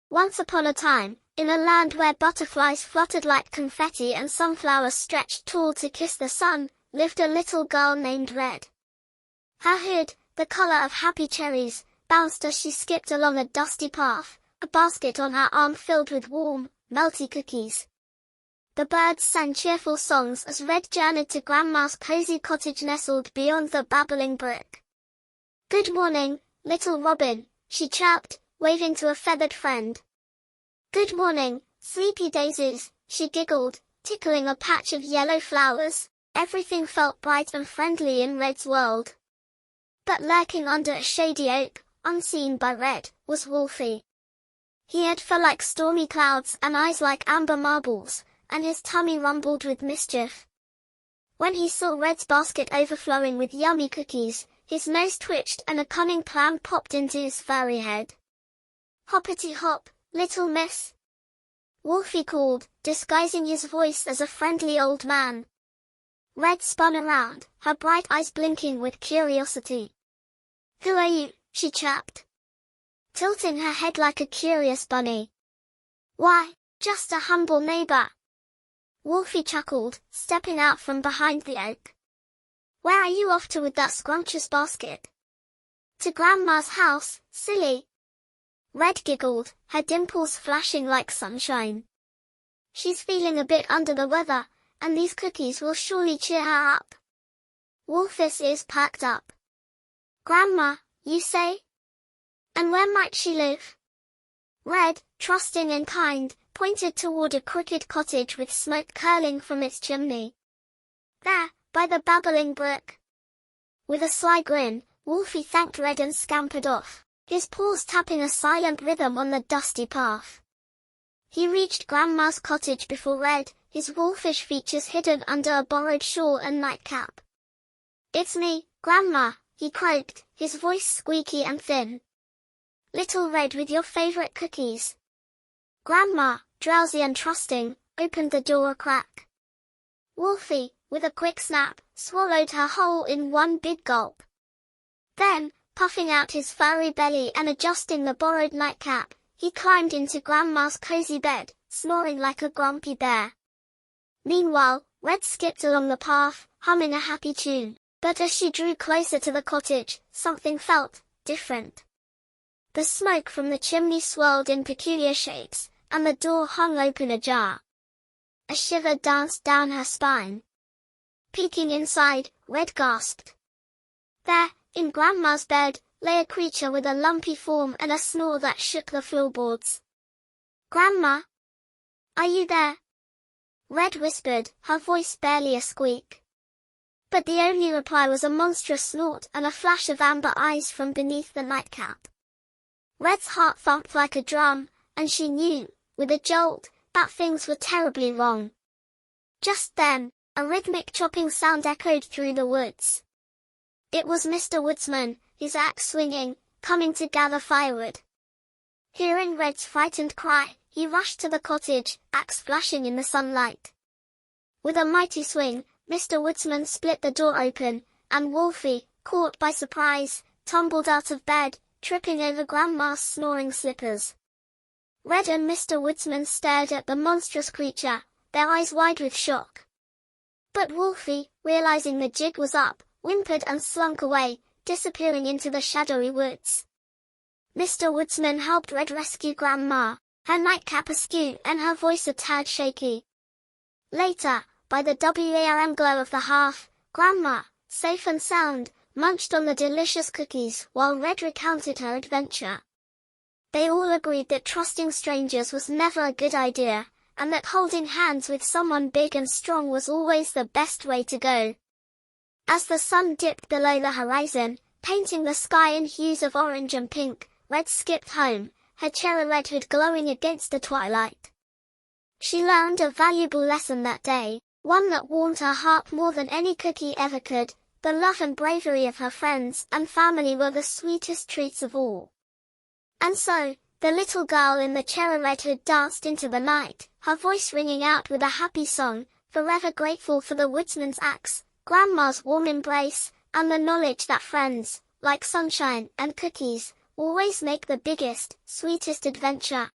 Once upon a time, in a land where butterflies fluttered like confetti and sunflowers stretched tall to kiss the sun, lived a little girl named Red. Her hood, the color of happy cherries, bounced as she skipped along a dusty path, a basket on her arm filled with warm, melty cookies. The birds sang cheerful songs as Red journeyed to Grandma's cozy cottage nestled beyond the babbling brook. "Good morning, little Robin," she chirped, waving to a feathered friend. "Good morning, sleepy daisies," she giggled, tickling a patch of yellow flowers. Everything felt bright and friendly in Red's world. But lurking under a shady oak, unseen by Red, was Wolfie. He had fur like stormy clouds and eyes like amber marbles, and his tummy rumbled with mischief. When he saw Red's basket overflowing with yummy cookies, his nose twitched and a cunning plan popped into his furry head. "Hoppity hop, little miss," Wolfie called, disguising his voice as a friendly old man. Red spun around, her bright eyes blinking with curiosity. "Who are you?" she chirped, tilting her head like a curious bunny. "Why, just a humble neighbor," Wolfie chuckled, stepping out from behind the oak. "Where are you off to with that scrumptious basket?" "To Grandma's house, silly," Red giggled, her dimples flashing like sunshine. "She's feeling a bit under the weather, and these cookies will surely cheer her up." Wolfie's ears perked up. "Grandma, you say? And where might she live?" Red, trusting and kind, pointed toward a crooked cottage with smoke curling from its chimney. "There, by the babbling brook." With a sly grin, Wolfie thanked Red and scampered off, his paws tapping a silent rhythm on the dusty path. He reached Grandma's cottage before Red, his wolfish features hidden under a borrowed shawl and nightcap. "It's me, Grandma," he croaked, his voice squeaky and thin. "Little Red with your favorite cookies." Grandma, drowsy and trusting, opened the door a crack. Wolfie, with a quick snap, swallowed her whole in one big gulp. Then, puffing out his furry belly and adjusting the borrowed nightcap, he climbed into Grandma's cozy bed, snoring like a grumpy bear. Meanwhile, Red skipped along the path, humming a happy tune, but as she drew closer to the cottage, something felt different. The smoke from the chimney swirled in peculiar shapes, and the door hung open ajar. A shiver danced down her spine. Peeking inside, Red gasped. There, in Grandma's bed, lay a creature with a lumpy form and a snore that shook the floorboards. "Grandma? Are you there?" Red whispered, her voice barely a squeak. But the only reply was a monstrous snort and a flash of amber eyes from beneath the nightcap. Red's heart thumped like a drum, and she knew, with a jolt, that things were terribly wrong. Just then, a rhythmic chopping sound echoed through the woods. It was Mr. Woodsman, his axe swinging, coming to gather firewood. Hearing Red's frightened cry, he rushed to the cottage, axe flashing in the sunlight. With a mighty swing, Mr. Woodsman split the door open, and Wolfie, caught by surprise, tumbled out of bed, tripping over Grandma's snoring slippers. Red and Mr. Woodsman stared at the monstrous creature, their eyes wide with shock. But Wolfie, realizing the jig was up, whimpered and slunk away, disappearing into the shadowy woods. Mr. Woodsman helped Red rescue Grandma, her nightcap askew and her voice a tad shaky. Later, by the warm glow of the hearth, Grandma, safe and sound, munched on the delicious cookies while Red recounted her adventure. They all agreed that trusting strangers was never a good idea, and that holding hands with someone big and strong was always the best way to go. As the sun dipped below the horizon, painting the sky in hues of orange and pink, Red skipped home, her cherry red hood glowing against the twilight. She learned a valuable lesson that day, one that warmed her heart more than any cookie ever could. The love and bravery of her friends and family were the sweetest treats of all. And so, the little girl in the cherry red hood danced into the night, her voice ringing out with a happy song, forever grateful for the woodsman's axe, Grandma's warm embrace, and the knowledge that friends, like sunshine and cookies, always make the biggest, sweetest adventure.